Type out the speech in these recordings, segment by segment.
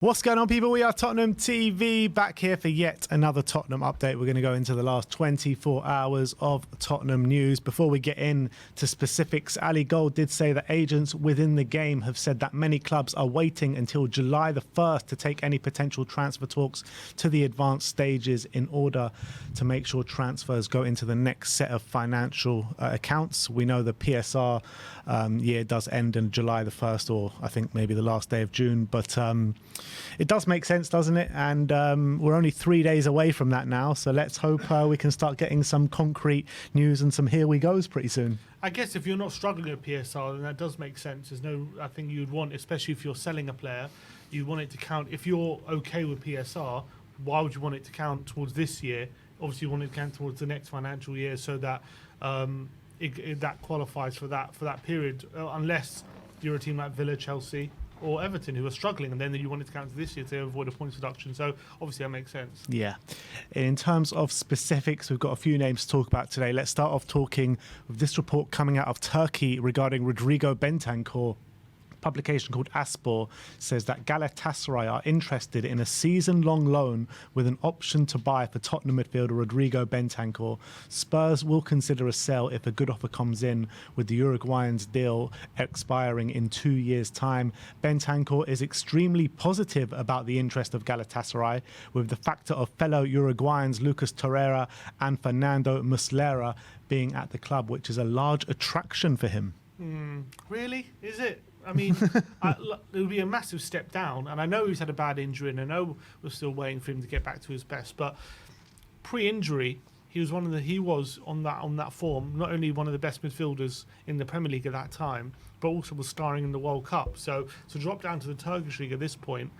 What's going on, people? We are Tottenham TV, back here for yet another Tottenham update. We're going to go into the last 24 hours of Tottenham news. Before we get into specifics, Ali Gold did say that agents within the game have said that many clubs are waiting until July the 1st to take any potential transfer talks to the advanced stages in order to make sure transfers go into the next set of financial accounts. We know the PSR year does end on July the 1st, or I think maybe the last day of June, but it does make sense, doesn't it? And we're only 3 days away from that now, so let's hope we can start getting some concrete news and some here we goes pretty soon. I guess if you're not struggling with PSR, then that does make sense. There's no, I think you'd want, especially if you're selling a player, you want it to count. If you're okay with PSR, why would you want it to count towards this year? Obviously, you want it to count towards the next financial year, so that that qualifies for that period, unless you're a team like Villa, Chelsea, or Everton, who are struggling, and then you want it to count to this year to avoid a points deduction. So obviously that makes sense. Yeah. In terms of specifics, we've got a few names to talk about today. Let's start off talking with this report coming out of Turkey regarding Rodrigo Bentancur. Publication called Aspor says that Galatasaray are interested in a season-long loan with an option to buy for Tottenham midfielder Rodrigo Bentancur. Spurs will consider a sell if a good offer comes in, with the Uruguayan's deal expiring in 2 years' time. Bentancur is extremely positive about the interest of Galatasaray, with the factor of fellow Uruguayans Lucas Torreira and Fernando Muslera being at the club, which is a large attraction for him. Really? Is it? I mean, it would be a massive step down, and I know he's had a bad injury, and I know we're still waiting for him to get back to his best. But pre-injury, he was on that form, not only one of the best midfielders in the Premier League at that time, but also was starring in the World Cup. So to drop down to the Turkish league at this point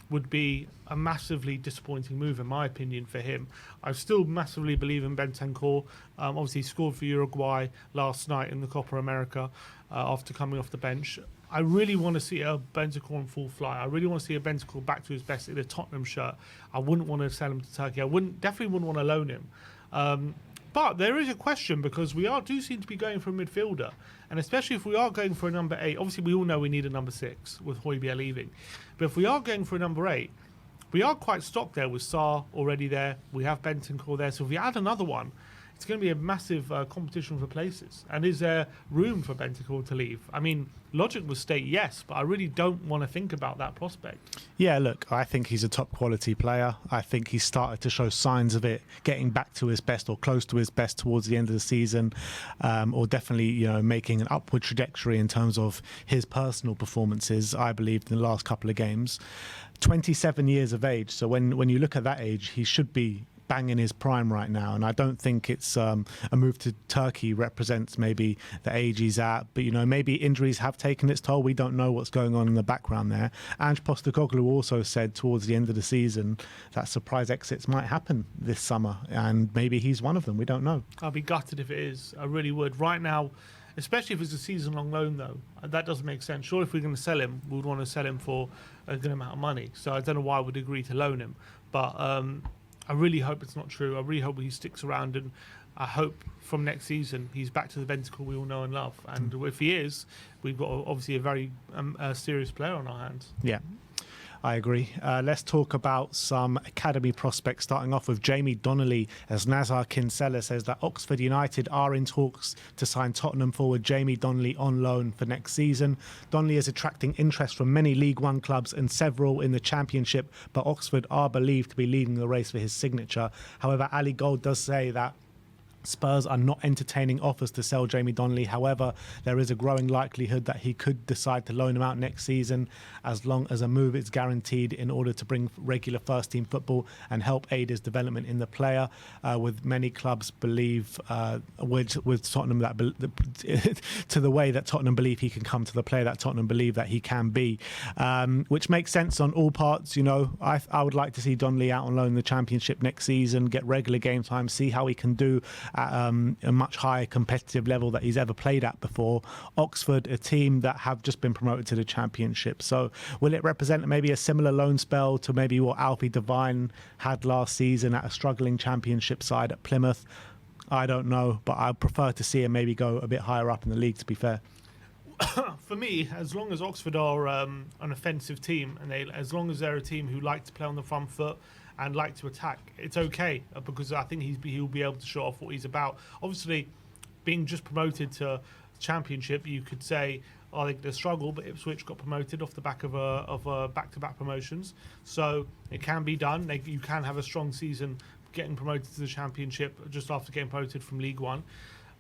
would be a massively disappointing move, in my opinion, for him. I still massively believe in Bentancur. Obviously, he scored for Uruguay last night in the Copa America after coming off the bench. I really want to see a Bentancur in full flight. I really want to see a Bentancur back to his best in a Tottenham shirt. I wouldn't want to sell him to Turkey. Definitely wouldn't want to loan him. But there is a question, because we do seem to be going for a midfielder, and especially if we are going for a number 8. Obviously, we all know we need a number 6 with Højbjerg leaving. But if we are going for a number 8, we are quite stocked there with Sarr already there. We have Bentancur there. So if we add another one, it's going to be a massive competition for places. And is there room for Bentancur to leave? I mean, logic would state yes, but I really don't want to think about that prospect. Yeah, look, I think he's a top quality player. I think he's started to show signs of it, getting back to his best or close to his best towards the end of the season, or definitely, making an upward trajectory in terms of his personal performances, I believe, in the last couple of games. 27 years of age. So when you look at that age, he should be bang in his prime right now, and I don't think it's a move to Turkey represents maybe the age he's at, but maybe injuries have taken its toll. We don't know what's going on in the background there. Ange Postecoglou also said towards the end of the season that surprise exits might happen this summer, and maybe he's one of them. We don't know. I'll be gutted if it is. I really would. Right now, especially if it's a season-long loan, though, that doesn't make sense. Sure, if we're going to sell him, we would want to sell him for a good amount of money. So I don't know why I would agree to loan him, but I really hope it's not true. I really hope he sticks around, and I hope from next season he's back to the Bentancur we all know and love. And if he is, we've got obviously a very serious player on our hands. Yeah, I agree. Let's talk about some academy prospects, starting off with Jamie Donley, as Nazar Kinsella says that Oxford United are in talks to sign Tottenham forward Jamie Donley on loan for next season. Donley is attracting interest from many League One clubs and several in the Championship, but Oxford are believed to be leading the race for his signature. However, Ali Gold does say that Spurs are not entertaining offers to sell Jamie Donley. However, there is a growing likelihood that he could decide to loan him out next season, as long as a move is guaranteed in order to bring regular first-team football and help aid his development in the player. With many clubs believe, with Tottenham, to the way that Tottenham believe he can come to the player that Tottenham believe that he can be, which makes sense on all parts. I would like to see Donley out on loan in the Championship next season, get regular game time, see how he can do at a much higher competitive level that he's ever played at before. Oxford, a team that have just been promoted to the Championship. So will it represent maybe a similar loan spell to maybe what Alfie Devine had last season at a struggling Championship side at Plymouth? I don't know, but I'd prefer to see him maybe go a bit higher up in the league, to be fair. For me, as long as Oxford are an offensive team, and as long as they're a team who like to play on the front foot and like to attack, it's okay because I think he'll be able to show off what he's about. Obviously, being just promoted to Championship, you could say, I think they struggle, but Ipswich got promoted off the back of a back-to-back promotions, so it can be done. You can have a strong season getting promoted to the Championship just after getting promoted from League One.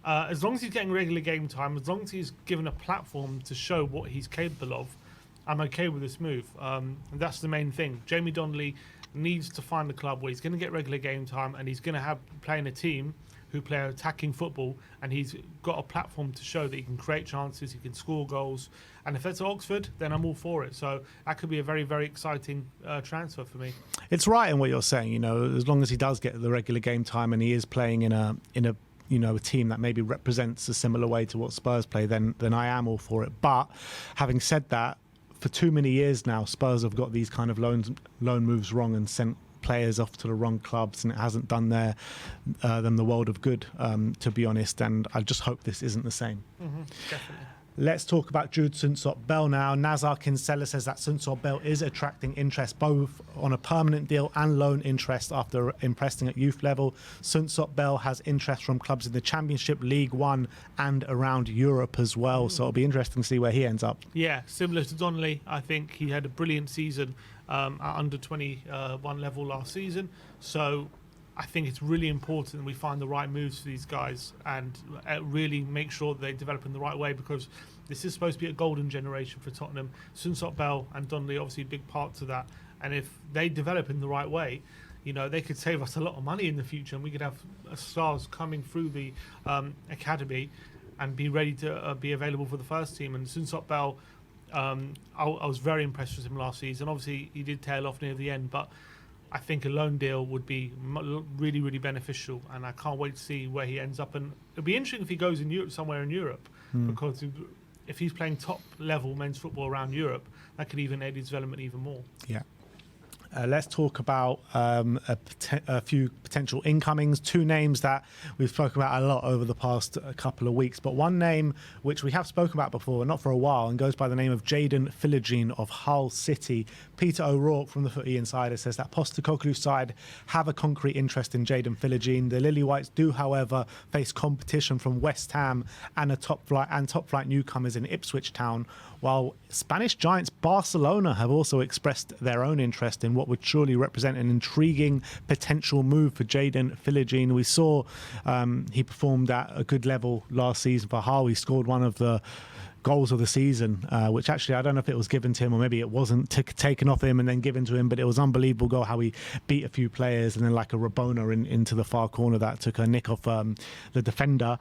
As long as he's getting regular game time, as long as he's given a platform to show what he's capable of, I'm okay with this move. And that's the main thing. Jamie Donley needs to find a club where he's going to get regular game time and he's going to play in a team who play attacking football, and he's got a platform to show that he can create chances, he can score goals. And if it's Oxford, then I'm all for it. So that could be a very, very exciting transfer for me. It's right in what you're saying. You know, as long as he does get the regular game time and he is playing in a a team that maybe represents a similar way to what Spurs play, then I am all for it. But having said that, for too many years now, Spurs have got these kind of loan moves wrong and sent players off to the wrong clubs, and it hasn't done them the world of good, to be honest. And I just hope this isn't the same. Definitely. Let's talk about Jude Sunsop-Bell now. Nazar Kinsella says that Sunsop-Bell is attracting interest both on a permanent deal and loan interest after impressing at youth level. Sunsop-Bell has interest from clubs in the Championship, League One and around Europe as well. So it'll be interesting to see where he ends up. Yeah, similar to Donley. I think he had a brilliant season at under 21 level last season. So I think it's really important that we find the right moves for these guys and really make sure that they develop in the right way, because this is supposed to be a golden generation for Tottenham. Sunsop-Bell and Donley obviously big parts of that. And if they develop in the right way, they could save us a lot of money in the future, and we could have stars coming through the academy and be ready to be available for the first team. And Sunsop-Bell, I was very impressed with him last season. Obviously, he did tail off near the end, but I think a loan deal would be really, really beneficial, and I can't wait to see where he ends up. And it'll be interesting if he goes in Europe, somewhere in Europe, because if he's playing top-level men's football around Europe, that could even aid his development even more. Yeah. Let's talk about a few potential incomings. Two names that we've spoken about a lot over the past couple of weeks, but one name which we have spoken about before, not for a while, and goes by the name of Jaden Philogene of Hull City. Peter O'Rourke from the Footy Insider says that Postecoglou's side have a concrete interest in Jaden Philogene. The Lily Whites do, however, face competition from West Ham and top flight newcomers in Ipswich Town, while Spanish giants Barcelona have also expressed their own interest in what would surely represent an intriguing potential move for Jaden Philogene. We saw he performed at a good level last season for Hull. He scored one of the goals of the season, which actually I don't know if it was given to him or maybe it wasn't taken off him and then given to him, but it was unbelievable goal how he beat a few players and then like a Rabona into the far corner that took a nick off the defender.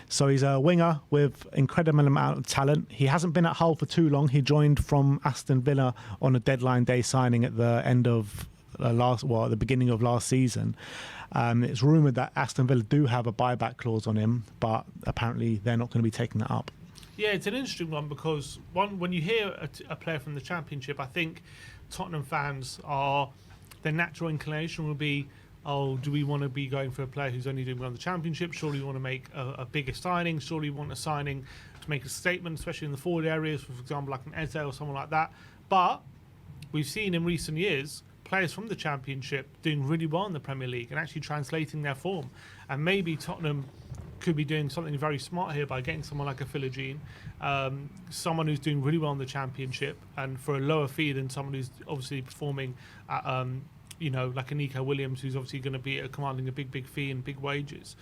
So he's a winger with incredible amount of talent. He hasn't been at Hull for too long. He joined from Aston Villa on a deadline day signing at the end of at the beginning of last season. It's rumoured that Aston Villa do have a buyback clause on him, but apparently they're not going to be taking that up. Yeah, it's an interesting one because when you hear a player from the Championship, I think Tottenham fans their natural inclination will be, oh, do we want to be going for a player who's only doing well in the Championship? Surely we want to make a bigger signing. Surely we want a signing to make a statement, especially in the forward areas, for example, like an Eze or someone like that. But we've seen in recent years players from the Championship doing really well in the Premier League and actually translating their form. And maybe Tottenham could be doing something very smart here by getting someone like a Philogene, someone who's doing really well in the Championship and for a lower fee than someone who's obviously performing at, like a Nico Williams, who's obviously going to be commanding a big fee and big wages.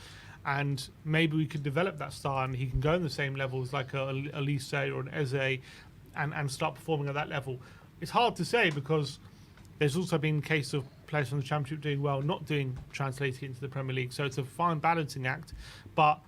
And maybe we could develop that star and he can go in the same levels like a Elise or an Eze and start performing at that level. It's hard to say because there's also been a case of players from the Championship doing well, not translating into the Premier League. So it's a fine balancing act, but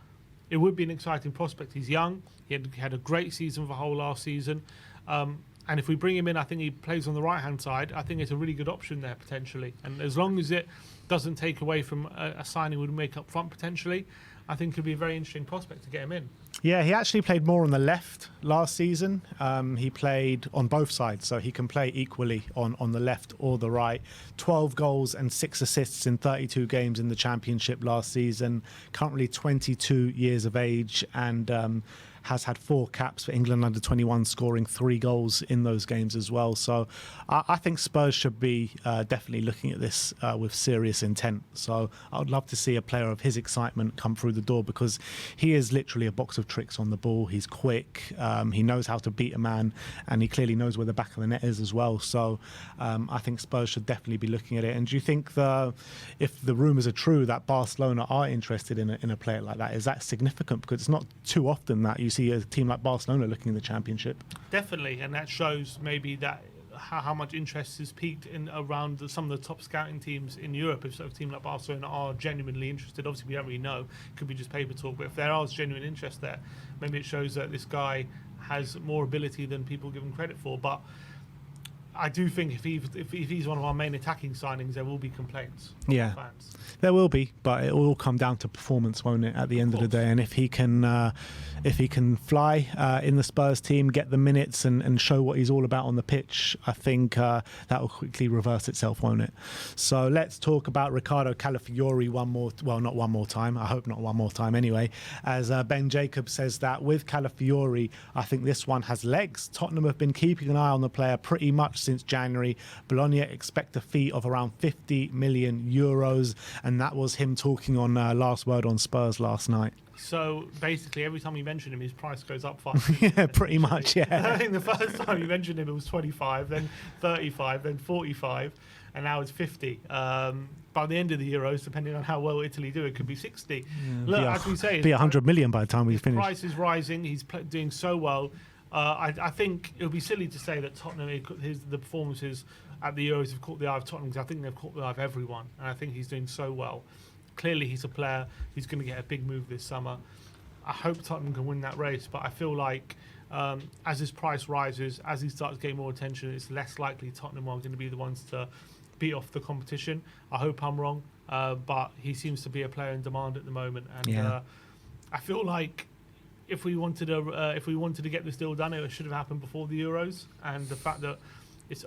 it would be an exciting prospect. He's young. He had a great season for Hull last season. And if we bring him in, I think he plays on the right-hand side. I think it's a really good option there, potentially. And as long as it doesn't take away from a signing we would make up front, potentially, I think it could be a very interesting prospect to get him in. Yeah, he actually played more on the left last season. He played on both sides, so he can play equally on the left or the right. 12 goals and 6 assists in 32 games in the Championship last season. Currently 22 years of age and has had 4 caps for England under 21, scoring 3 goals in those games as well. So I think Spurs should be definitely looking at this with serious intent. So I would love to see a player of his excitement come through the door, because he is literally a box of tricks on the ball. He's quick, he knows how to beat a man, and he clearly knows where the back of the net is as well. So I think Spurs should definitely be looking at it. And do you think if the rumours are true that Barcelona are interested in a player like that, is that significant? Because it's not too often that you see a team like Barcelona looking in the Championship. Definitely, and that shows maybe that how much interest is peaked in around some of the top scouting teams in Europe. If a team like Barcelona are genuinely interested, obviously we don't really know, it could be just paper talk, but if there is genuine interest there, maybe it shows that this guy has more ability than people give him credit for. But I do think if he's one of our main attacking signings, there will be complaints from fans. There will be, but it will all come down to performance, won't it, at the end of the day? And if he can fly in the Spurs team, get the minutes and show what he's all about on the pitch, I think that will quickly reverse itself, won't it? So let's talk about Ricardo Calafiori not one more time. I hope not one more time anyway. As Ben Jacobs says that with Calafiori, I think this one has legs. Tottenham have been keeping an eye on the player pretty much since January. Bologna expect a fee of around 50 million euros, and that was him talking on Last Word on Spurs last night. So basically, every time you mention him, his price goes up 5. Yeah, pretty much, yeah. I think the first time you mentioned him, it was 25, then 35, then 45, and now it's 50. By the end of the Euros, depending on how well Italy do, it could be 60. Yeah, Look, as we say, be 100 million by the time we finish. His price is rising. He's doing so well. I think it would be silly to say that Tottenham, the performances at the Euros have caught the eye of Tottenham, because I think they've caught the eye of everyone, and I think he's doing so well. Clearly, he's a player who's going to get a big move this summer. I hope Tottenham can win that race, but I feel like as his price rises, as he starts getting more attention, it's less likely Tottenham are going to be the ones to beat off the competition. I hope I'm wrong, but he seems to be a player in demand at the moment, and I feel like if we wanted to get this deal done, it should have happened before the Euros. And the fact that it's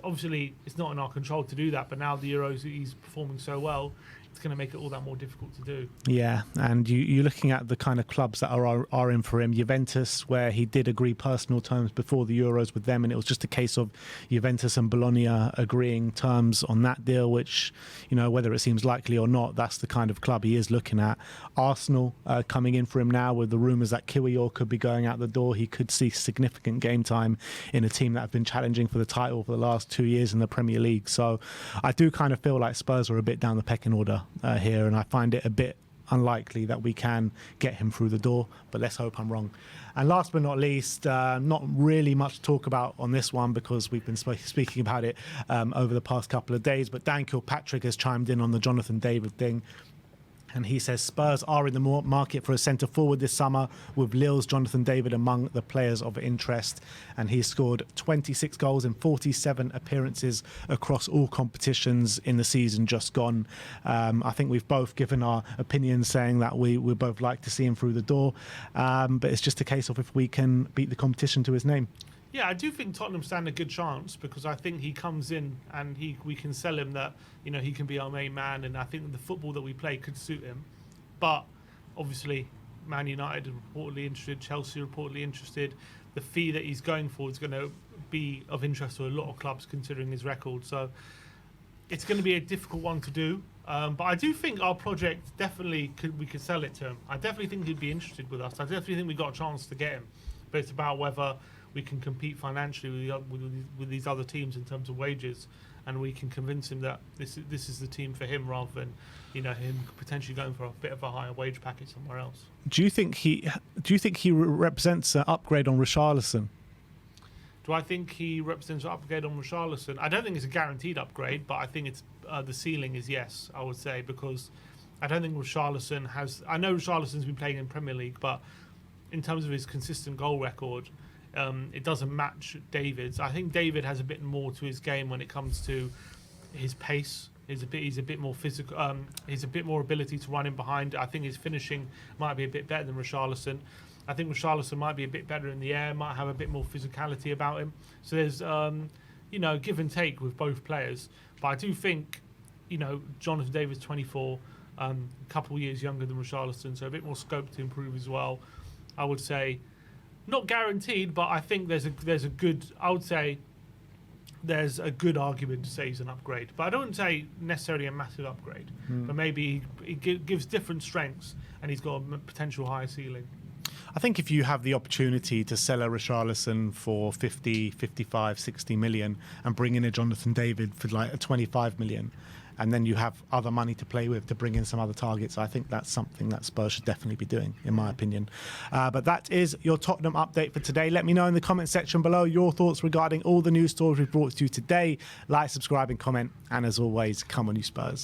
not in our control to do that, but now the Euros, he's performing so well, it's going to make it all that more difficult to do. Yeah, and you're looking at the kind of clubs that are in for him. Juventus, where he did agree personal terms before the Euros with them, and it was just a case of Juventus and Bologna agreeing terms on that deal, which, whether it seems likely or not, that's the kind of club he is looking at. Arsenal coming in for him now, with the rumours that Kiwior could be going out the door. He could see significant game time in a team that have been challenging for the title for the last 2 years in the Premier League. So I do kind of feel like Spurs are a bit down the pecking order here, and I find it a bit unlikely that we can get him through the door, but let's hope I'm wrong. And last but not least, not really much to talk about on this one, because we've been speaking about it over the past couple of days, but Dan Kilpatrick has chimed in on the Jonathan David thing. And he says Spurs are in the market for a centre forward this summer, with Lille's Jonathan David among the players of interest. And he's scored 26 goals in 47 appearances across all competitions in the season just gone. I think we've both given our opinions, saying that we both like to see him through the door. But it's just a case of if we can beat the competition to his name. Yeah, I do think Tottenham stand a good chance, because I think he comes in and we can sell him that he can be our main man, and I think the football that we play could suit him. But obviously, Man United are reportedly interested, Chelsea are reportedly interested. The fee that he's going for is going to be of interest to a lot of clubs, considering his record. So it's going to be a difficult one to do. But I do think our project definitely we could sell it to him. I definitely think he'd be interested with us. I definitely think we got a chance to get him. But it's about whether we can compete financially with these other teams in terms of wages, and we can convince him that this is the team for him, rather than him potentially going for a bit of a higher wage package somewhere else. Do you think he represents an upgrade on Richarlison? Do I think he represents an upgrade on Richarlison? I don't think it's a guaranteed upgrade, but I think it's the ceiling is yes, I would say, because I don't think Richarlison has. I know Richarlison's been playing in Premier League, but in terms of his consistent goal record, it doesn't match David's. I think David has a bit more to his game when it comes to his pace. He's a bit more physical. He's a bit more ability to run in behind. I think his finishing might be a bit better than Richarlison. I think Richarlison might be a bit better in the air, might have a bit more physicality about him. So there's give and take with both players. But I do think Jonathan David's 24, a couple of years younger than Richarlison, so a bit more scope to improve as well. I would say Not guaranteed, but I think there's a good. I would say there's a good argument to say he's an upgrade, but I don't say necessarily a massive upgrade. But maybe he gives different strengths, and he's got a potential higher ceiling. I think if you have the opportunity to sell a Richarlison for 50, 55, 60 million and bring in a Jonathan David for like a 25 million, and then you have other money to play with to bring in some other targets, I think that's something that Spurs should definitely be doing, in my opinion. But that is your Tottenham update for today. Let me know in the comment section below your thoughts regarding all the news stories we've brought to you today. Like, subscribe and comment. And as always, come on you Spurs.